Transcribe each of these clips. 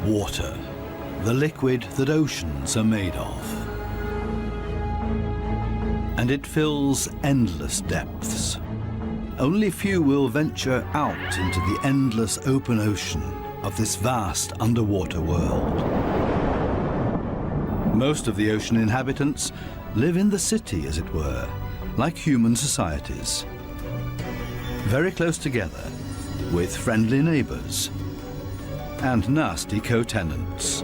Water, the liquid that oceans are made of. And it fills endless depths. Only few will venture out into the endless open ocean of this vast underwater world. Most of the ocean inhabitants live in the city, as it were, like human societies. Very close together, with friendly neighbors and nasty co-tenants.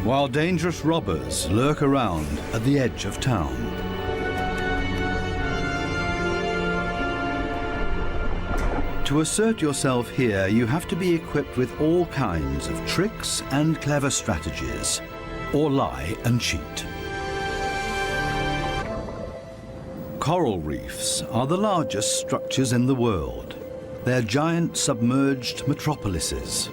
While dangerous robbers lurk around at the edge of town. To assert yourself here, you have to be equipped with all kinds of tricks and clever strategies, or lie and cheat. Coral reefs are the largest structures in the world. They're giant submerged metropolises.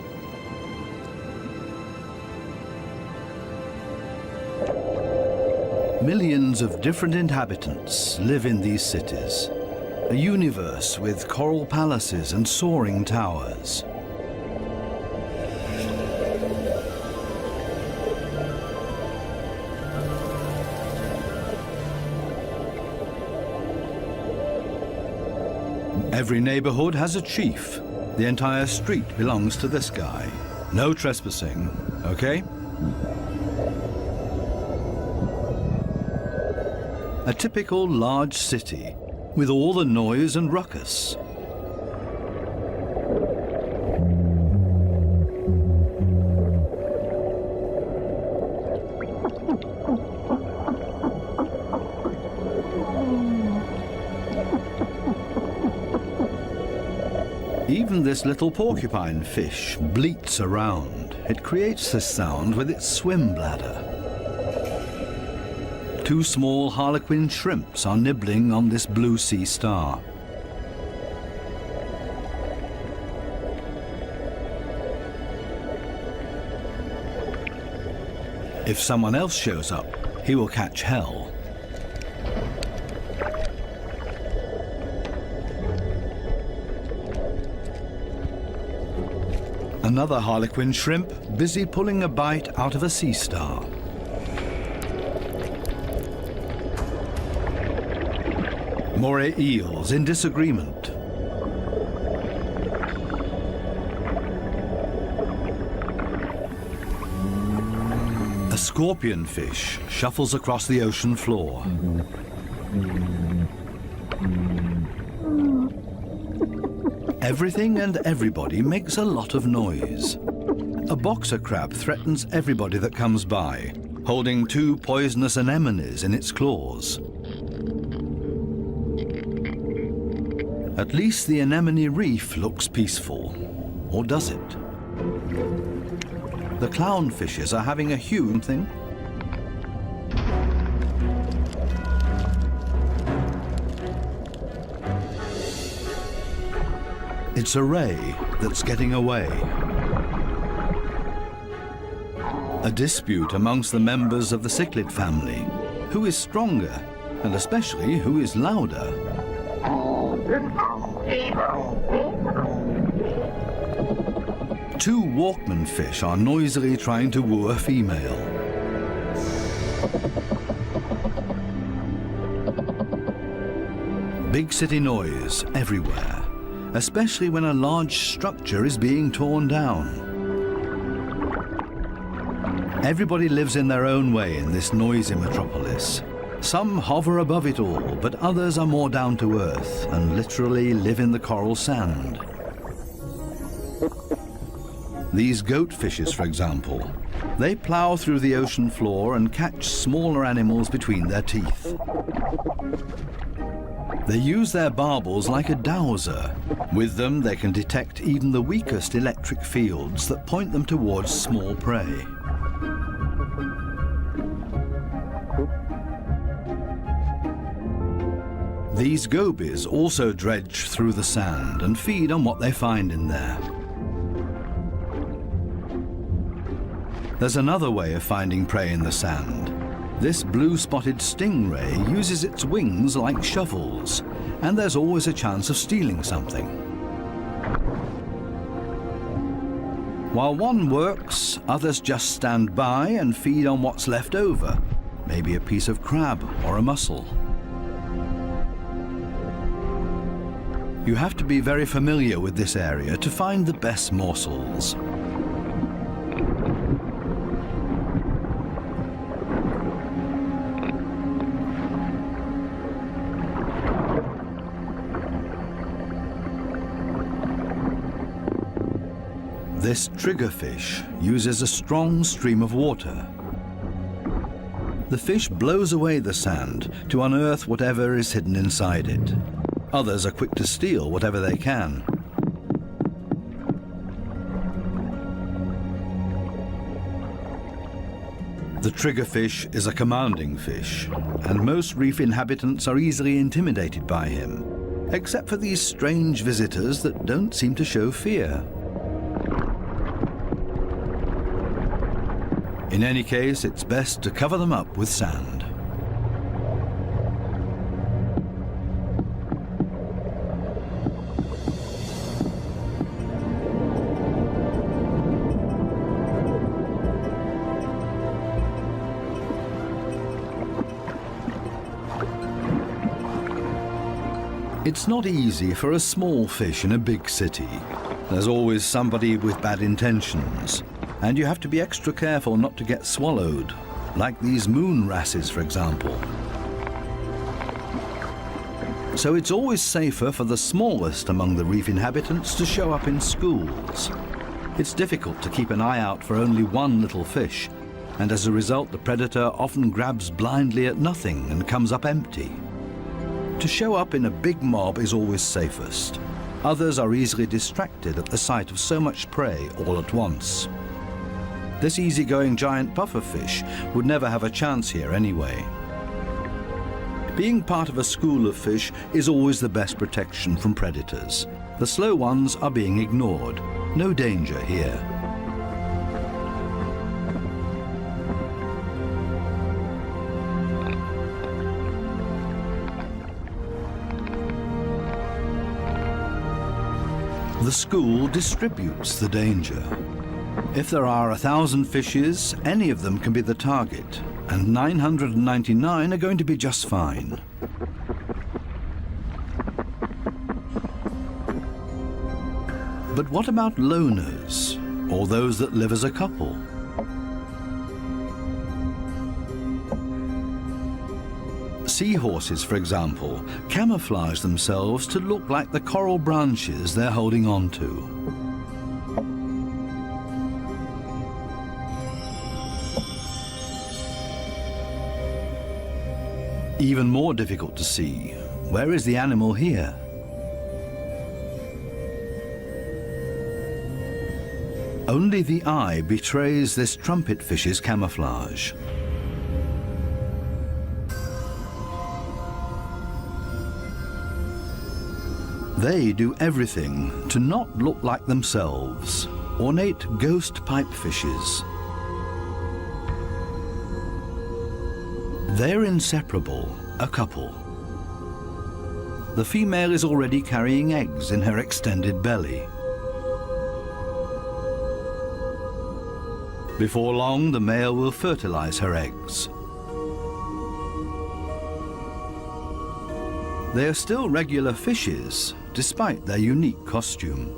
Millions of different inhabitants live in these cities. A universe with coral palaces and soaring towers. Every neighborhood has a chief. The entire street belongs to this guy. No trespassing, okay? A typical large city with all the noise and ruckus. Even this little porcupine fish bleats around. It creates this sound with its swim bladder. Two small harlequin shrimps are nibbling on this blue sea star. If someone else shows up, he will catch hell. Another harlequin shrimp busy pulling a bite out of a sea star. Moray eels in disagreement. A scorpion fish shuffles across the ocean floor. Everything and everybody makes a lot of noise. A boxer crab threatens everybody that comes by, holding two poisonous anemones in its claws. At least the anemone reef looks peaceful. Or does it? The clownfishes are having a huge thing. It's a ray that's getting away. A dispute amongst the members of the cichlid family. Who is stronger, and especially who is louder? Two Walkman fish are noisily trying to woo a female. Big city noise everywhere, especially when a large structure is being torn down. Everybody lives in their own way in this noisy metropolis. Some hover above it all, but others are more down to earth and literally live in the coral sand. These goatfishes, for example, they plow through the ocean floor and catch smaller animals between their teeth. They use their barbels like a dowser. With them, they can detect even the weakest electric fields that point them towards small prey. These gobies also dredge through the sand and feed on what they find in there. There's another way of finding prey in the sand. This blue-spotted stingray uses its wings like shovels, and there's always a chance of stealing something. While one works, others just stand by and feed on what's left over, maybe a piece of crab or a mussel. You have to be very familiar with this area to find the best morsels. This triggerfish uses a strong stream of water. The fish blows away the sand to unearth whatever is hidden inside it. Others are quick to steal whatever they can. The triggerfish is a commanding fish, and most reef inhabitants are easily intimidated by him, except for these strange visitors that don't seem to show fear. In any case, it's best to cover them up with sand. It's not easy for a small fish in a big city. There's always somebody with bad intentions, and you have to be extra careful not to get swallowed, like these moon wrasses, for example. So it's always safer for the smallest among the reef inhabitants to show up in schools. It's difficult to keep an eye out for only one little fish, and as a result the predator often grabs blindly at nothing and comes up empty. To show up in a big mob is always safest. Others are easily distracted at the sight of so much prey all at once. This easygoing giant pufferfish would never have a chance here anyway. Being part of a school of fish is always the best protection from predators. The slow ones are being ignored. No danger here. The school distributes the danger. If there are 1,000 fishes, any of them can be the target, and 999 are going to be just fine. But what about loners, or those that live as a couple? Seahorses, for example, camouflage themselves to look like the coral branches they're holding on to. Even more difficult to see, where is the animal here? Only the eye betrays this trumpet fish's camouflage. They do everything to not look like themselves, ornate ghost pipefishes. They're inseparable, a couple. The female is already carrying eggs in her extended belly. Before long, the male will fertilize her eggs. They are still regular fishes, despite their unique costume.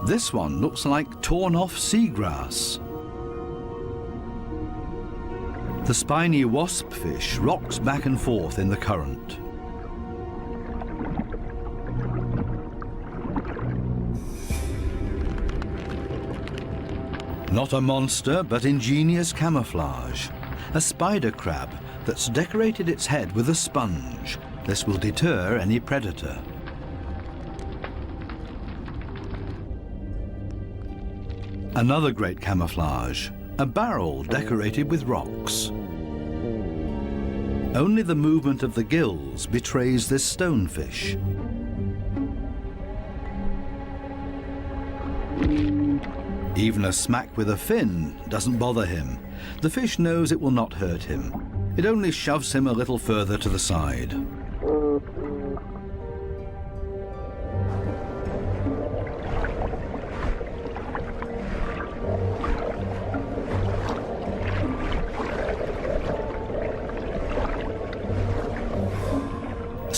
This one looks like torn-off seagrass. The spiny waspfish rocks back and forth in the current. Not a monster, but ingenious camouflage. A spider crab that's decorated its head with a sponge. This will deter any predator. Another great camouflage, a barrel decorated with rocks. Only the movement of the gills betrays this stonefish. Even a smack with a fin doesn't bother him. The fish knows it will not hurt him. It only shoves him a little further to the side.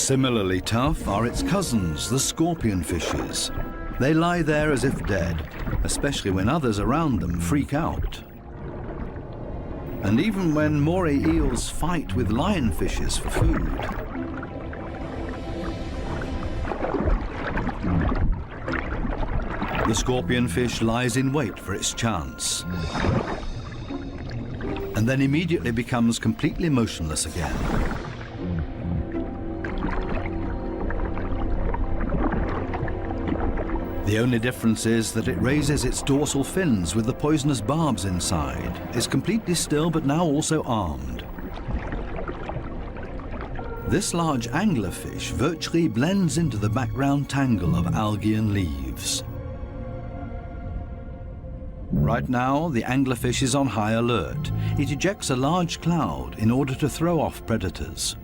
Similarly tough are its cousins, the scorpion fishes. They lie there as if dead, especially when others around them freak out. And even when moray eels fight with lionfishes for food. The scorpion fish lies in wait for its chance, and then immediately becomes completely motionless again. The only difference is that it raises its dorsal fins with the poisonous barbs inside, is completely still but now also armed. This large anglerfish virtually blends into the background tangle of algae and leaves. Right now, the anglerfish is on high alert. It ejects a large cloud in order to throw off predators.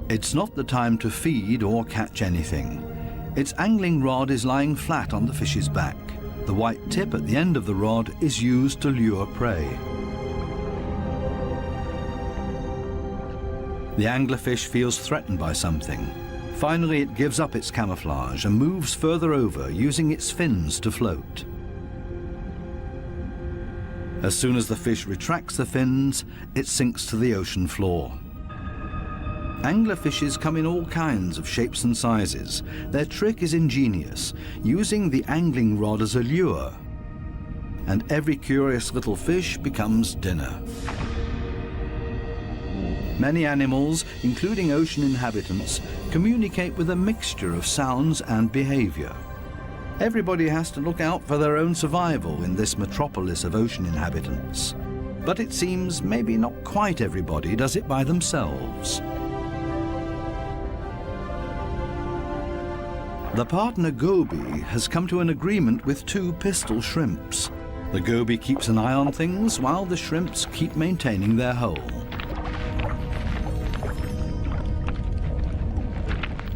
It's not the time to feed or catch anything. Its angling rod is lying flat on the fish's back. The white tip at the end of the rod is used to lure prey. The anglerfish feels threatened by something. Finally, it gives up its camouflage and moves further over, using its fins to float. As soon as the fish retracts the fins, it sinks to the ocean floor. Anglerfishes come in all kinds of shapes and sizes. Their trick is ingenious, using the angling rod as a lure. And every curious little fish becomes dinner. Many animals, including ocean inhabitants, communicate with a mixture of sounds and behavior. Everybody has to look out for their own survival in this metropolis of ocean inhabitants. But it seems maybe not quite everybody does it by themselves. The partner goby has come to an agreement with two pistol shrimps. The goby keeps an eye on things while the shrimps keep maintaining their hole.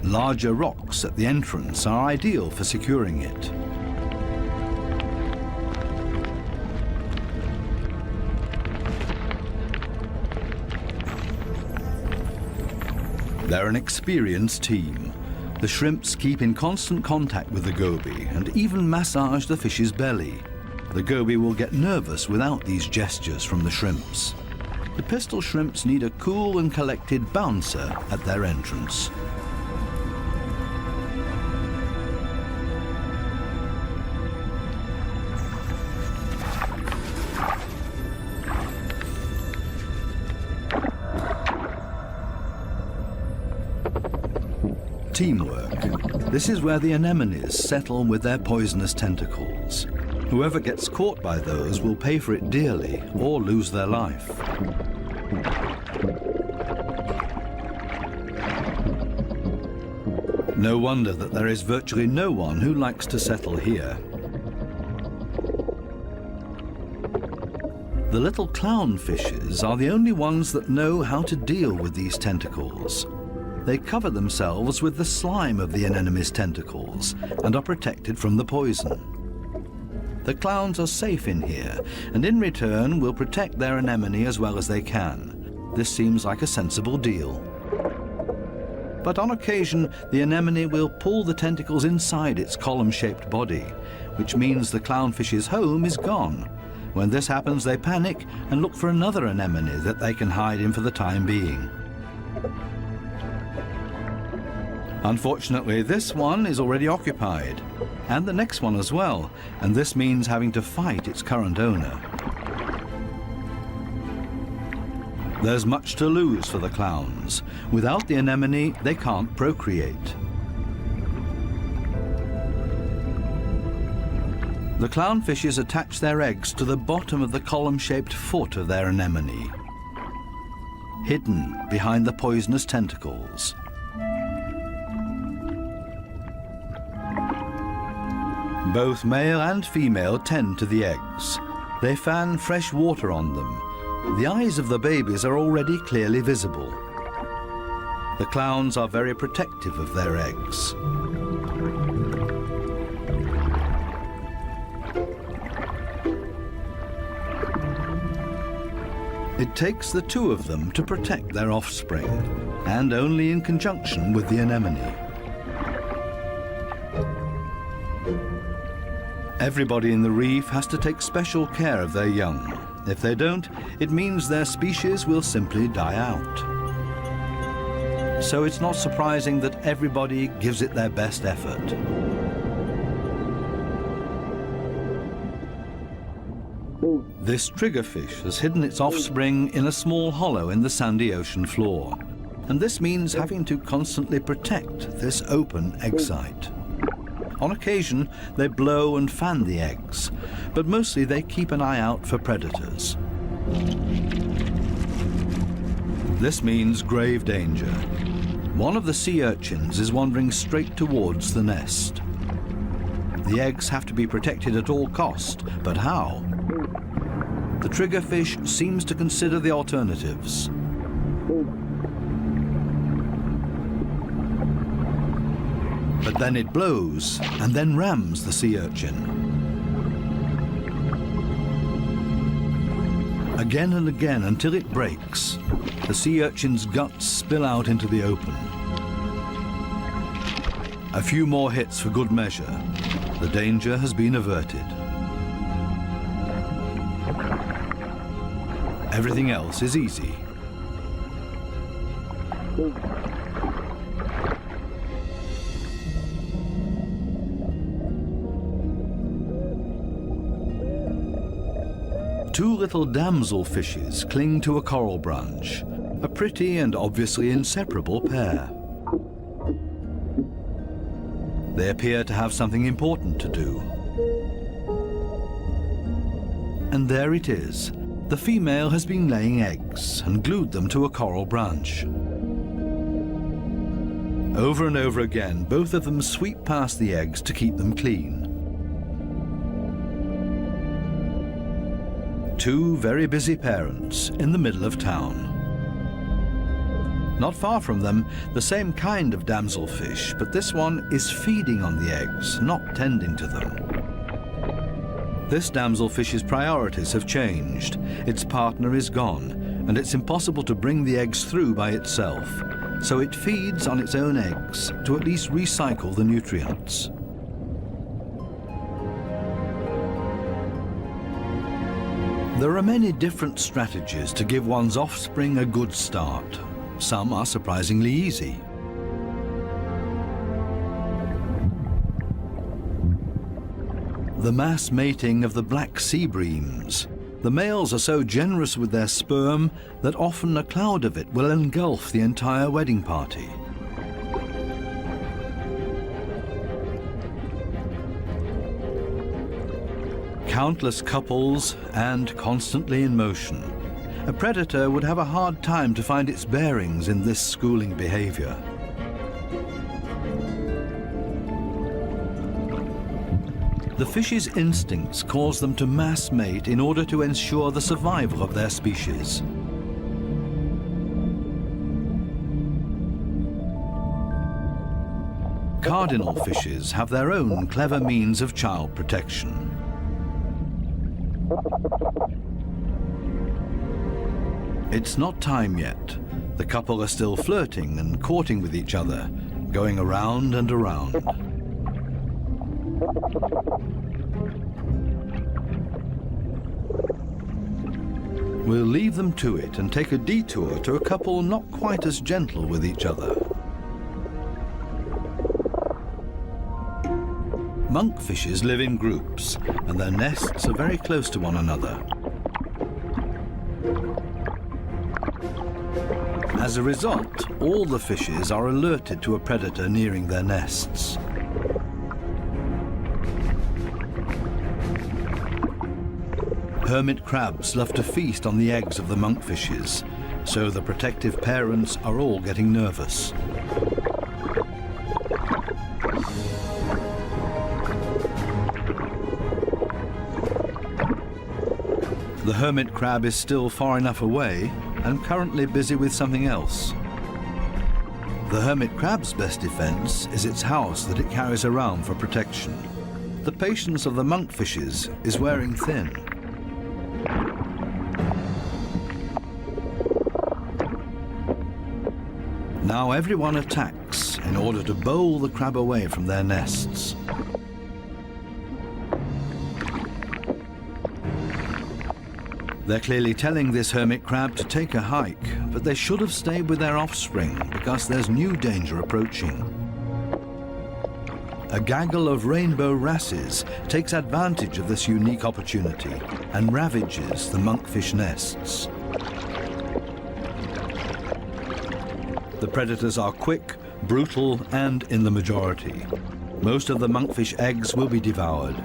Larger rocks at the entrance are ideal for securing it. They're an experienced team. The shrimps keep in constant contact with the goby and even massage the fish's belly. The goby will get nervous without these gestures from the shrimps. The pistol shrimps need a cool and collected bouncer at their entrance. Teamwork. This is where the anemones settle with their poisonous tentacles. Whoever gets caught by those will pay for it dearly or lose their life. No wonder that there is virtually no one who likes to settle here. The little clownfishes are the only ones that know how to deal with these tentacles. They cover themselves with the slime of the anemone's tentacles and are protected from the poison. The clowns are safe in here, and in return will protect their anemone as well as they can. This seems like a sensible deal. But on occasion, the anemone will pull the tentacles inside its column-shaped body, which means the clownfish's home is gone. When this happens, they panic and look for another anemone that they can hide in for the time being. Unfortunately, this one is already occupied, and the next one as well, and this means having to fight its current owner. There's much to lose for the clowns. Without the anemone, they can't procreate. The clownfishes attach their eggs to the bottom of the column-shaped foot of their anemone, hidden behind the poisonous tentacles. Both male and female tend to the eggs. They fan fresh water on them. The eyes of the babies are already clearly visible. The clowns are very protective of their eggs. It takes the two of them to protect their offspring, and only in conjunction with the anemone. Everybody in the reef has to take special care of their young. If they don't, it means their species will simply die out. So it's not surprising that everybody gives it their best effort. This triggerfish has hidden its offspring in a small hollow in the sandy ocean floor. And this means having to constantly protect this open egg site. On occasion, they blow and fan the eggs, but mostly they keep an eye out for predators. This means grave danger. One of the sea urchins is wandering straight towards the nest. The eggs have to be protected at all cost, but how? The triggerfish seems to consider the alternatives. But then it blows and then rams the sea urchin. Again and again until it breaks, the sea urchin's guts spill out into the open. A few more hits for good measure. The danger has been averted. Everything else is easy. Two little damselfishes cling to a coral branch, a pretty and obviously inseparable pair. They appear to have something important to do. And there it is. The female has been laying eggs and glued them to a coral branch. Over and over again, both of them sweep past the eggs to keep them clean. Two very busy parents in the middle of town. Not far from them, the same kind of damselfish, but this one is feeding on the eggs, not tending to them. This damselfish's priorities have changed. Its partner is gone, and it's impossible to bring the eggs through by itself. So it feeds on its own eggs to at least recycle the nutrients. There are many different strategies to give one's offspring a good start. Some are surprisingly easy. The mass mating of the black sea breams. The males are so generous with their sperm that often a cloud of it will engulf the entire wedding party. Countless couples and constantly in motion. A predator would have a hard time to find its bearings in this schooling behavior. The fish's instincts cause them to mass mate in order to ensure the survival of their species. Cardinal fishes have their own clever means of child protection. It's not time yet. The couple are still flirting and courting with each other, going around and around. We'll leave them to it and take a detour to a couple not quite as gentle with each other. Monkfishes live in groups, and their nests are very close to one another. As a result, all the fishes are alerted to a predator nearing their nests. Hermit crabs love to feast on the eggs of the monkfishes, so the protective parents are all getting nervous. The hermit crab is still far enough away and currently busy with something else. The hermit crab's best defense is its house that it carries around for protection. The patience of the monkfishes is wearing thin. Now everyone attacks in order to bowl the crab away from their nests. They're clearly telling this hermit crab to take a hike, but they should have stayed with their offspring because there's new danger approaching. A gaggle of rainbow wrasses takes advantage of this unique opportunity and ravages the monkfish nests. The predators are quick, brutal, and in the majority. Most of the monkfish eggs will be devoured.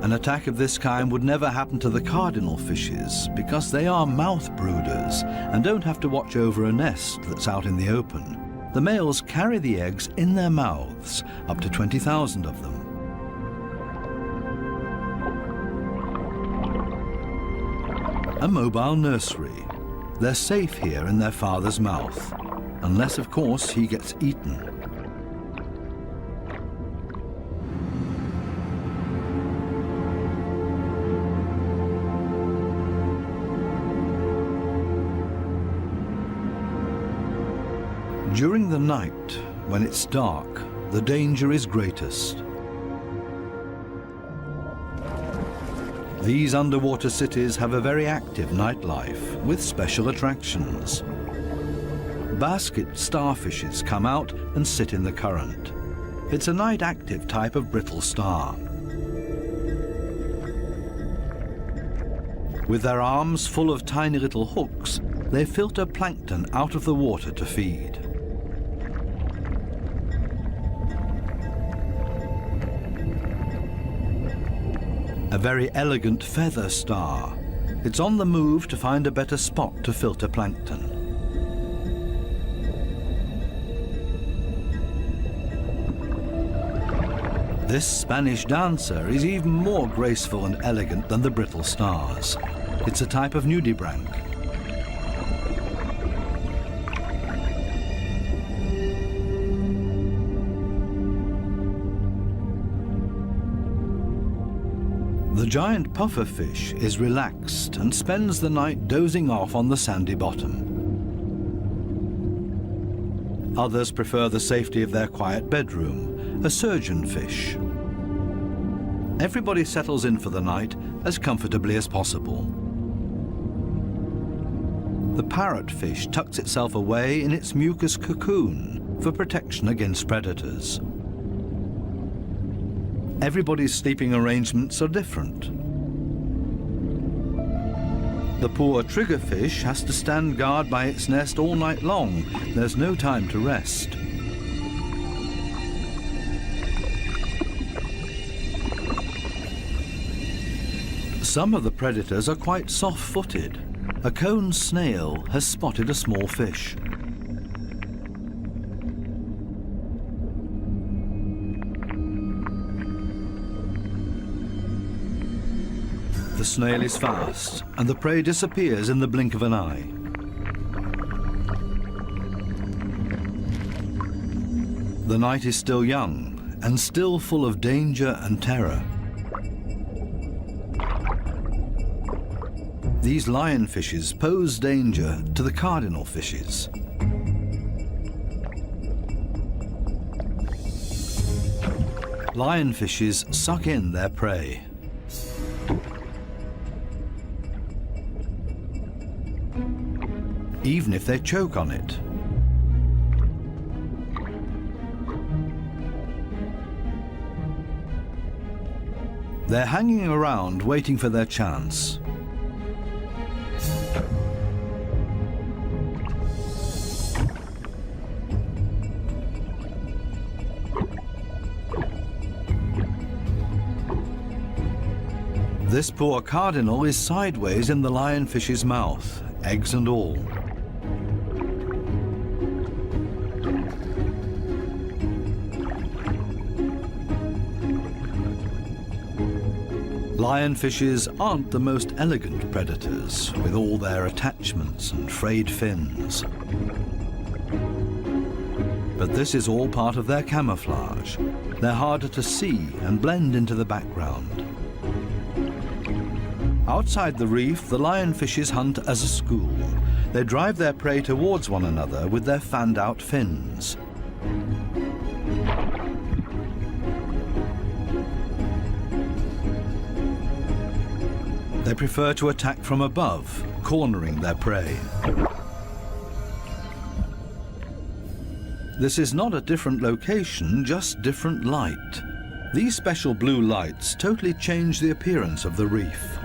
An attack of this kind would never happen to the cardinal fishes because they are mouth brooders and don't have to watch over a nest that's out in the open. The males carry the eggs in their mouths, up to 20,000 of them. A mobile nursery. They're safe here in their father's mouth, unless, of course, he gets eaten. During the night, when it's dark, the danger is greatest. These underwater cities have a very active nightlife with special attractions. Basket starfishes come out and sit in the current. It's a night-active type of brittle star. With their arms full of tiny little hooks, they filter plankton out of the water to feed. A very elegant feather star. It's on the move to find a better spot to filter plankton. This Spanish dancer is even more graceful and elegant than the brittle stars. It's a type of nudibranch. The giant pufferfish is relaxed and spends the night dozing off on the sandy bottom. Others prefer the safety of their quiet bedroom, a surgeonfish. Everybody settles in for the night as comfortably as possible. The parrotfish tucks itself away in its mucus cocoon for protection against predators. Everybody's sleeping arrangements are different. The poor triggerfish has to stand guard by its nest all night long. There's no time to rest. Some of the predators are quite soft-footed. A cone snail has spotted a small fish. The snail is fast, and the prey disappears in the blink of an eye. The night is still young, and still full of danger and terror. These lionfishes pose danger to the cardinal fishes. Lionfishes suck in their prey. Even if they choke on it. They're hanging around waiting for their chance. This poor cardinal is sideways in the lionfish's mouth, eggs and all. Lionfishes aren't the most elegant predators, with all their attachments and frayed fins. But this is all part of their camouflage. They're harder to see and blend into the background. Outside the reef, the lionfishes hunt as a school. They drive their prey towards one another with their fanned-out fins. They prefer to attack from above, cornering their prey. This is not a different location, just different light. These special blue lights totally change the appearance of the reef.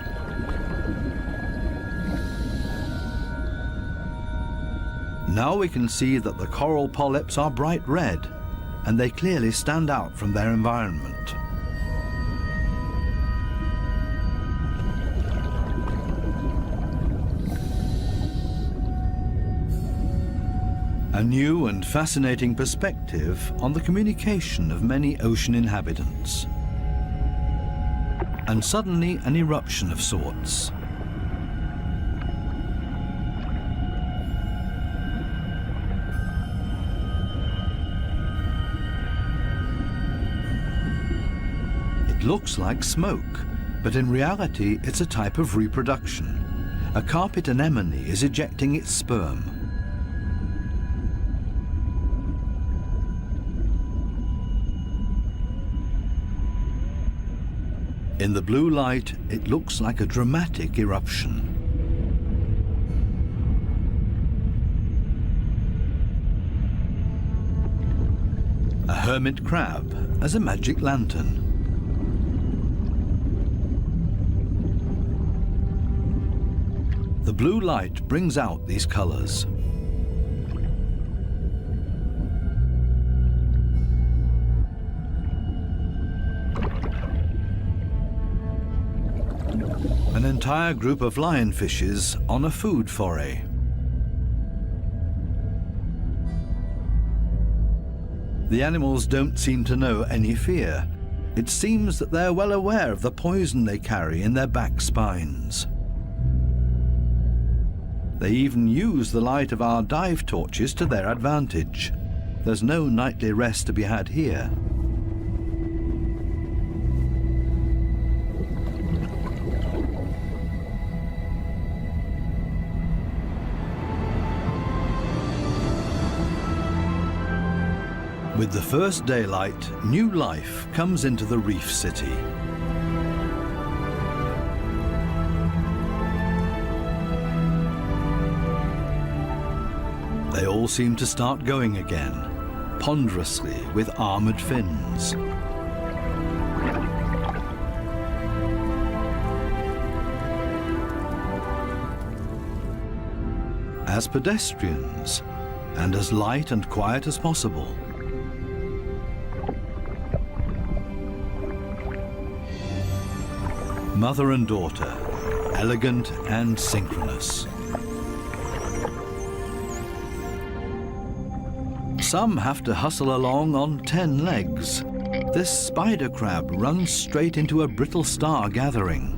Now we can see that the coral polyps are bright red, and they clearly stand out from their environment. A new and fascinating perspective on the communication of many ocean inhabitants. And suddenly an eruption of sorts. It looks like smoke, but in reality it's a type of reproduction. A carpet anemone is ejecting its sperm. In the blue light, it looks like a dramatic eruption. A hermit crab as a magic lantern. The blue light brings out these colors. An entire group of lionfishes on a food foray. The animals don't seem to know any fear. It seems that they're well aware of the poison they carry in their back spines. They even use the light of our dive torches to their advantage. There's no nightly rest to be had here. With the first daylight, new life comes into the reef city. They all seem to start going again, ponderously with armored fins. As pedestrians, and as light and quiet as possible. Mother and daughter, elegant and synchronous. Some have to hustle along on 10 legs. This spider crab runs straight into a brittle star gathering.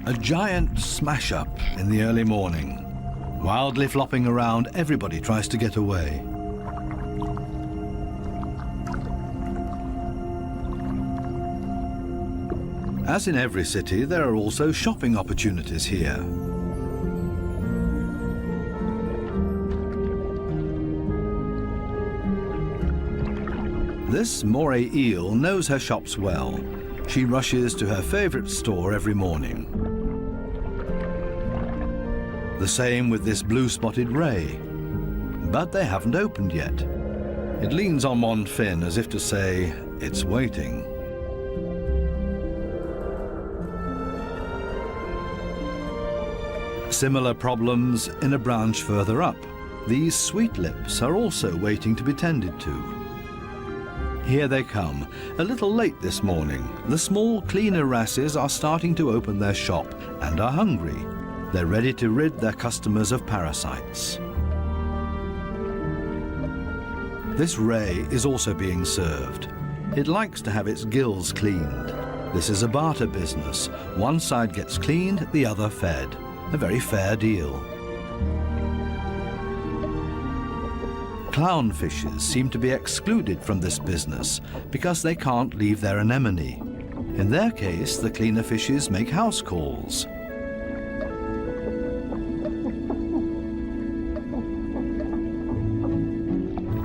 A giant smash-up in the early morning. Wildly flopping around, everybody tries to get away. As in every city, there are also shopping opportunities here. This moray eel knows her shops well. She rushes to her favorite store every morning. The same with this blue-spotted ray. But they haven't opened yet. It leans on one fin as if to say, it's waiting. Similar problems in a branch further up. These sweet lips are also waiting to be tended to. Here they come, a little late this morning. The small cleaner wrasses are starting to open their shop and are hungry. They're ready to rid their customers of parasites. This ray is also being served. It likes to have its gills cleaned. This is a barter business. One side gets cleaned, the other fed. A very fair deal. Clownfishes seem to be excluded from this business because they can't leave their anemone. In their case, the cleaner fishes make house calls.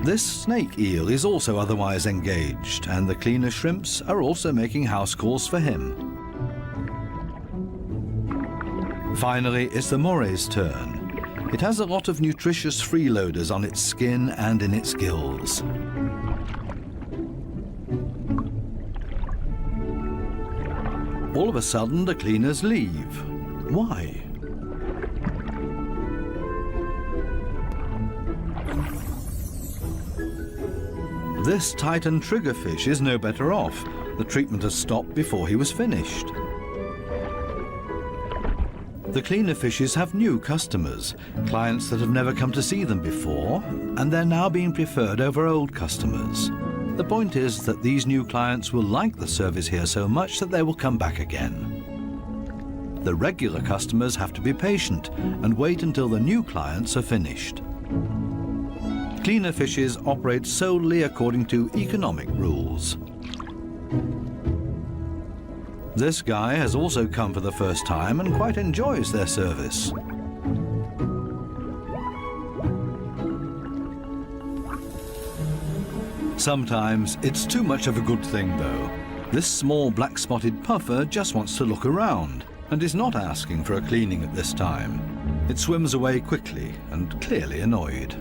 This snake eel is also otherwise engaged, and the cleaner shrimps are also making house calls for him. Finally, it's the moray's turn. It has a lot of nutritious freeloaders on its skin and in its gills. All of a sudden, the cleaners leave. Why? This Titan triggerfish is no better off. The treatment has stopped before he was finished. The cleaner fishes have new customers, clients that have never come to see them before, and they're now being preferred over old customers. The point is that these new clients will like the service here so much that they will come back again. The regular customers have to be patient and wait until the new clients are finished. Cleaner fishes operate solely according to economic rules. This guy has also come for the first time and quite enjoys their service. Sometimes it's too much of a good thing, though. This small black-spotted puffer just wants to look around and is not asking for a cleaning at this time. It swims away quickly and clearly annoyed.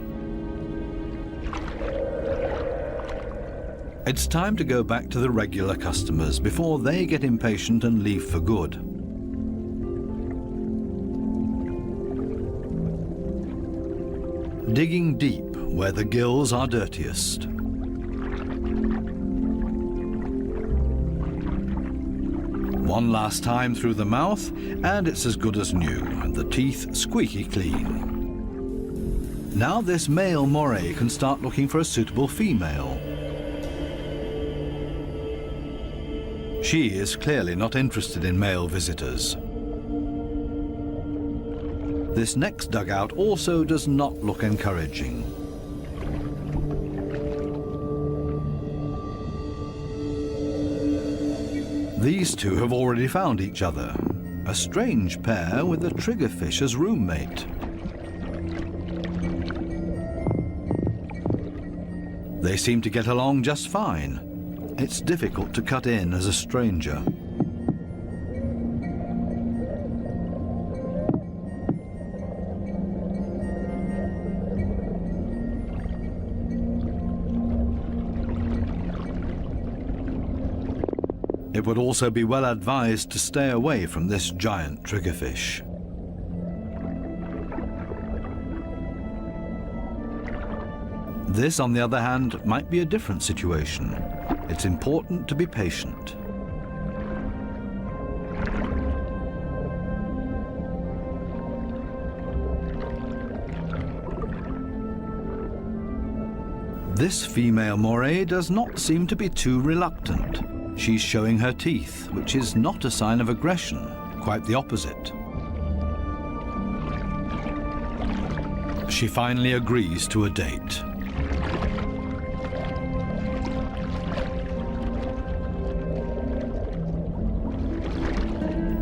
It's time to go back to the regular customers before they get impatient and leave for good. Digging deep where the gills are dirtiest. One last time through the mouth, and it's as good as new, and the teeth squeaky clean. Now this male moray can start looking for a suitable female. She is clearly not interested in male visitors. This next dugout also does not look encouraging. These two have already found each other. A strange pair with a triggerfish as roommate. They seem to get along just fine. It's difficult to cut in as a stranger. It would also be well advised to stay away from this giant triggerfish. This, on the other hand, might be a different situation. It's important to be patient. This female moray does not seem to be too reluctant. She's showing her teeth, which is not a sign of aggression, quite the opposite. She finally agrees to a date.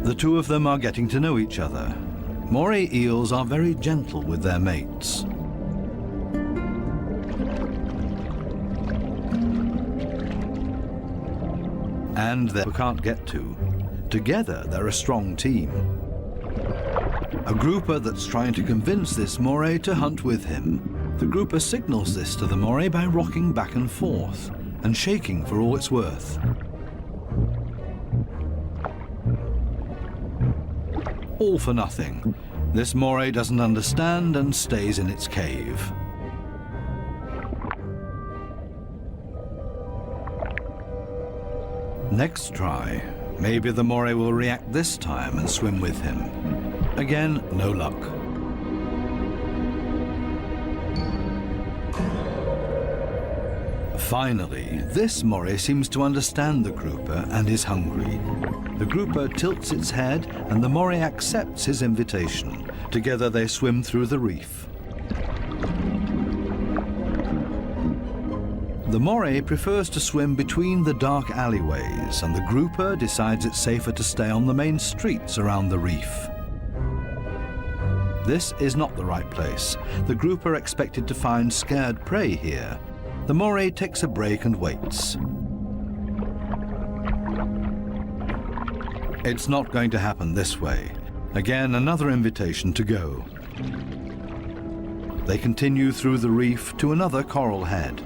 The two of them are getting to know each other. Moray eels are very gentle with their mates. And they can't get to. Together, they're a strong team. A grouper that's trying to convince this moray to hunt with him. The grouper signals this to the moray by rocking back and forth and shaking for all it's worth. All for nothing. This moray doesn't understand and stays in its cave. Next try. Maybe the moray will react this time and swim with him. Again, no luck. Finally, this moray seems to understand the grouper and is hungry. The grouper tilts its head and the moray accepts his invitation. Together they swim through the reef. The moray prefers to swim between the dark alleyways, and the grouper decides it's safer to stay on the main streets around the reef. This is not the right place. The grouper expected to find scared prey here, The moray takes a break and waits. It's not going to happen this way. Again, another invitation to go. They continue through the reef to another coral head.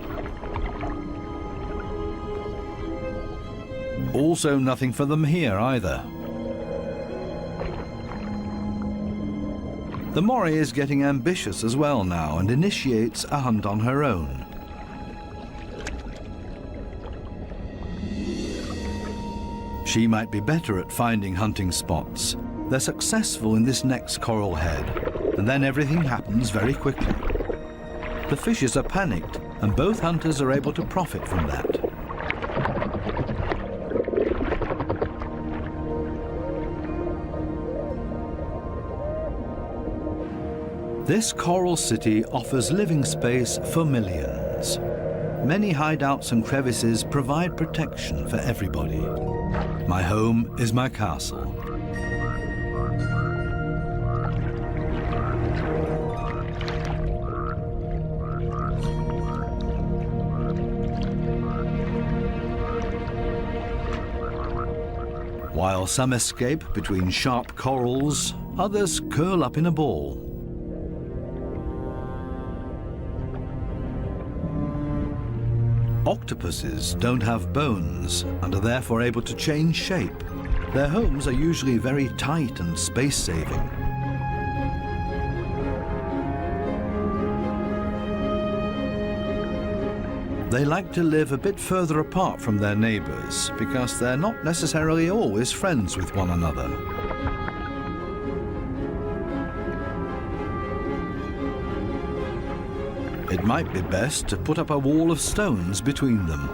Also nothing for them here either. The moray is getting ambitious as well now and initiates a hunt on her own. She might be better at finding hunting spots. They're successful in this next coral head, and then everything happens very quickly. The fishes are panicked, and both hunters are able to profit from that. This coral city offers living space for millions. Many hideouts and crevices provide protection for everybody. My home is my castle. While some escape between sharp corals, others curl up in a ball. Octopuses don't have bones and are therefore able to change shape. Their homes are usually very tight and space-saving. They like to live a bit further apart from their neighbors because they're not necessarily always friends with one another. It might be best to put up a wall of stones between them.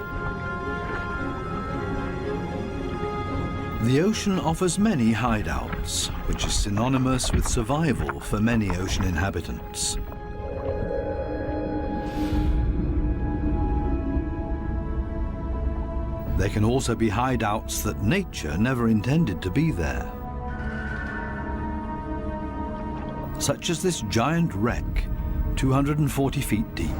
The ocean offers many hideouts, which is synonymous with survival for many ocean inhabitants. There can also be hideouts that nature never intended to be there. Such as this giant wreck, 240 feet deep.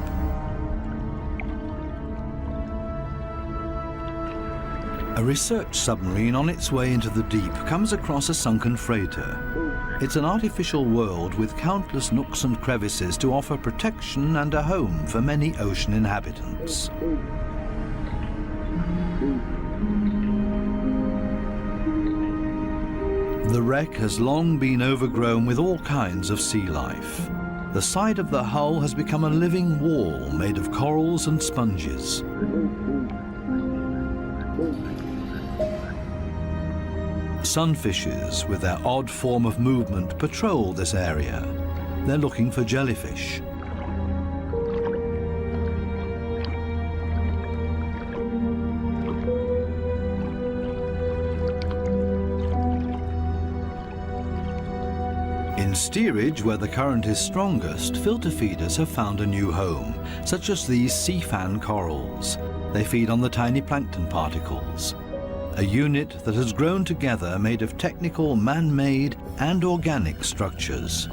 A research submarine on its way into the deep comes across a sunken freighter. It's an artificial world with countless nooks and crevices to offer protection and a home for many ocean inhabitants. The wreck has long been overgrown with all kinds of sea life. The side of the hull has become a living wall made of corals and sponges. Sunfishes, with their odd form of movement, patrol this area. They're looking for jellyfish. In steerage, where the current is strongest, filter feeders have found a new home, such as these sea fan corals. They feed on the tiny plankton particles, a unit that has grown together made of technical, man-made and organic structures.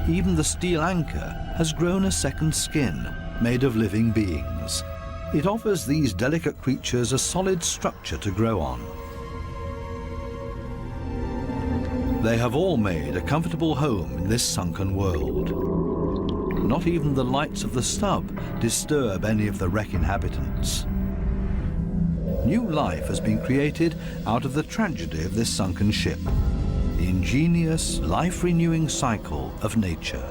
Even the steel anchor has grown a second skin, made of living beings. It offers these delicate creatures a solid structure to grow on. They have all made a comfortable home in this sunken world. Not even the lights of the stub disturb any of the wreck inhabitants. New life has been created out of the tragedy of this sunken ship, the ingenious, life-renewing cycle of nature.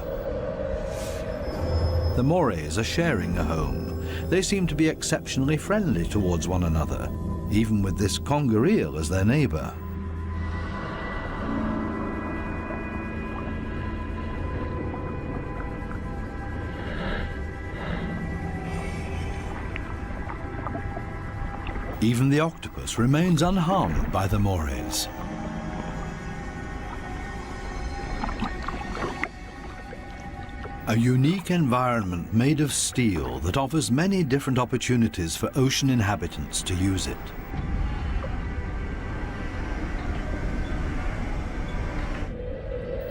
The morays are sharing a home. They seem to be exceptionally friendly towards one another, even with this conger eel as their neighbor. Even the octopus remains unharmed by the morays. A unique environment made of steel that offers many different opportunities for ocean inhabitants to use it.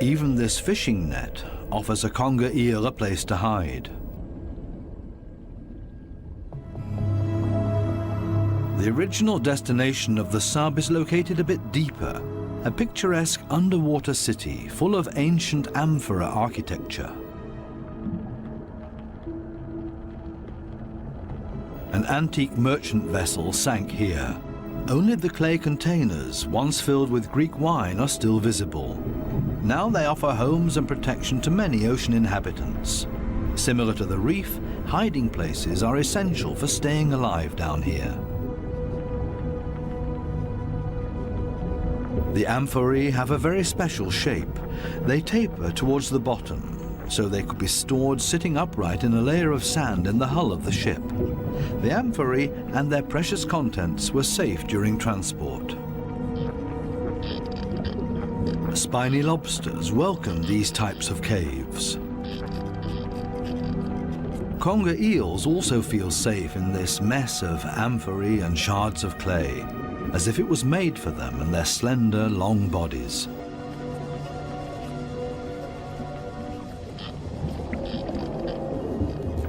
Even this fishing net offers a conger eel a place to hide. The original destination of the sub is located a bit deeper, a picturesque underwater city full of ancient amphora architecture. An antique merchant vessel sank here. Only the clay containers, once filled with Greek wine, are still visible. Now they offer homes and protection to many ocean inhabitants. Similar to the reef, hiding places are essential for staying alive down here. The amphorae have a very special shape. They taper towards the bottom, so they could be stored sitting upright in a layer of sand in the hull of the ship. The amphorae and their precious contents were safe during transport. Spiny lobsters welcome these types of caves. Conger eels also feel safe in this mess of amphorae and shards of clay, as if it was made for them and their slender, long bodies.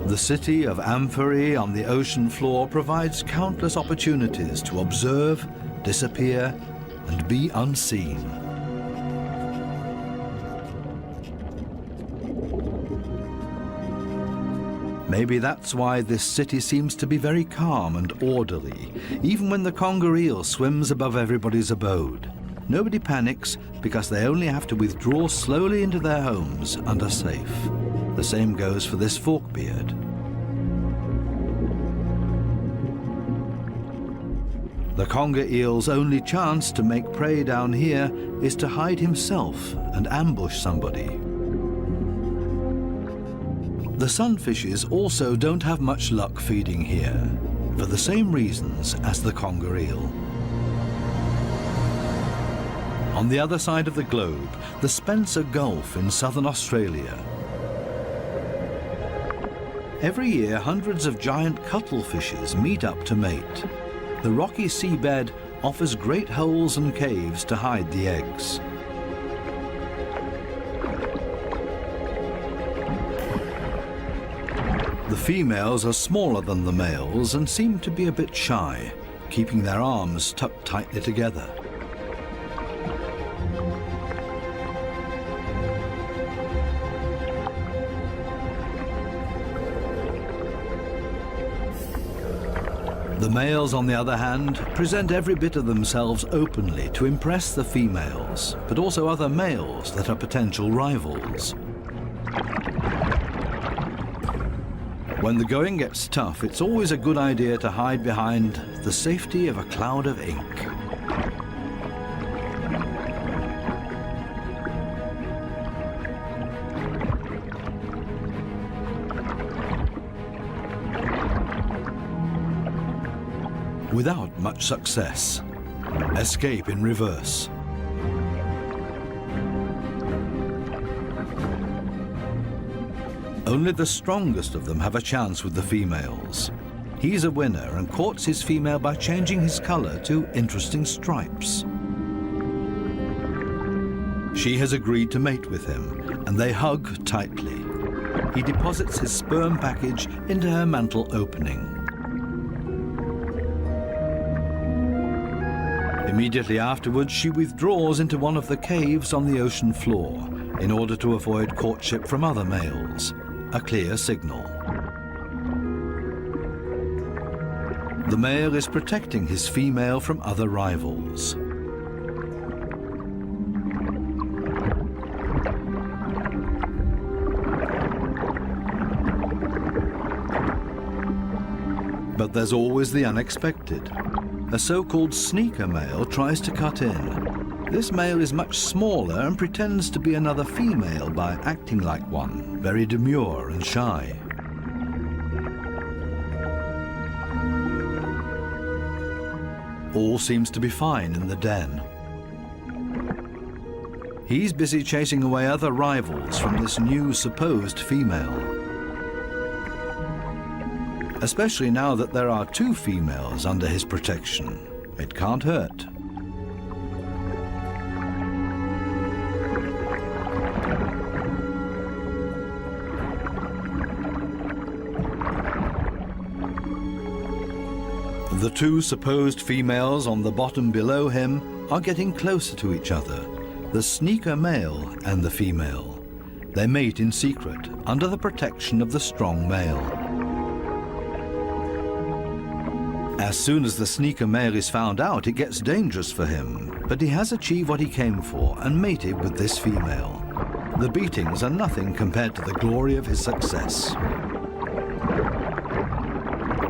The city of amphorae on the ocean floor provides countless opportunities to observe, disappear, and be unseen. Maybe that's why this city seems to be very calm and orderly, even when the conger eel swims above everybody's abode. Nobody panics because they only have to withdraw slowly into their homes and are safe. The same goes for this forkbeard. The conger eel's only chance to make prey down here is to hide himself and ambush somebody. The sunfishes also don't have much luck feeding here, for the same reasons as the conger eel. On the other side of the globe, the Spencer Gulf in southern Australia. Every year, hundreds of giant cuttlefishes meet up to mate. The rocky seabed offers great holes and caves to hide the eggs. The females are smaller than the males and seem to be a bit shy, keeping their arms tucked tightly together. The males, on the other hand, present every bit of themselves openly to impress the females, but also other males that are potential rivals. When the going gets tough, it's always a good idea to hide behind the safety of a cloud of ink. Without much success. Escape in reverse. Only the strongest of them have a chance with the females. He's a winner and courts his female by changing his color to interesting stripes. She has agreed to mate with him, and they hug tightly. He deposits his sperm package into her mantle opening. Immediately afterwards, she withdraws into one of the caves on the ocean floor in order to avoid courtship from other males. A clear signal. The male is protecting his female from other rivals. But there's always the unexpected. A so-called sneaker male tries to cut in. This male is much smaller and pretends to be another female by acting like one, very demure and shy. All seems to be fine in the den. He's busy chasing away other rivals from this new supposed female. Especially now that there are two females under his protection. It can't hurt. The two supposed females on the bottom below him are getting closer to each other, the sneaker male and the female. They mate in secret, under the protection of the strong male. As soon as the sneaker male is found out, it gets dangerous for him, but he has achieved what he came for and mated with this female. The beatings are nothing compared to the glory of his success.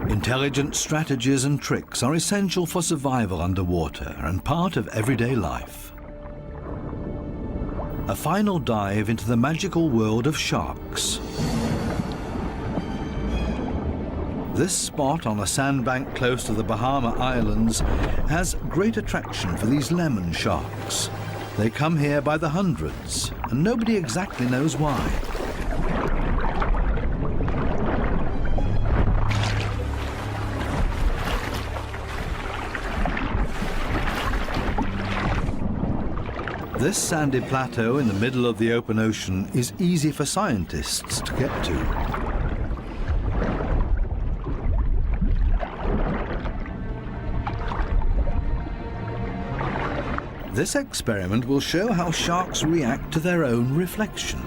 Intelligent strategies and tricks are essential for survival underwater and part of everyday life. A final dive into the magical world of sharks. This spot on a sandbank close to the Bahama Islands has great attraction for these lemon sharks. They come here by the hundreds, and nobody exactly knows why. This sandy plateau in the middle of the open ocean is easy for scientists to get to. This experiment will show how sharks react to their own reflection.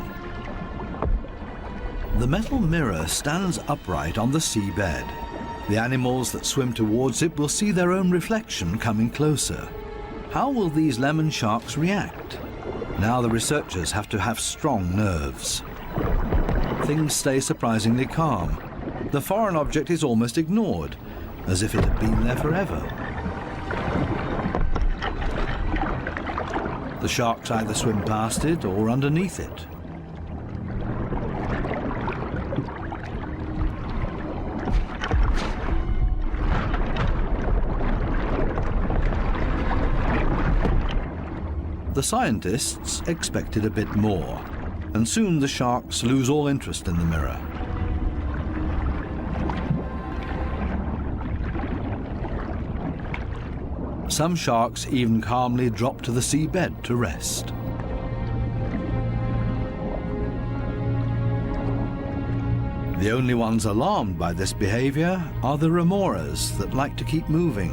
The metal mirror stands upright on the seabed. The animals that swim towards it will see their own reflection coming closer. How will these lemon sharks react? Now the researchers have to have strong nerves. Things stay surprisingly calm. The foreign object is almost ignored, as if it had been there forever. The sharks either swim past it or underneath it. The scientists expected a bit more, and soon the sharks lose all interest in the mirror. Some sharks even calmly drop to the seabed to rest. The only ones alarmed by this behavior are the remoras that like to keep moving.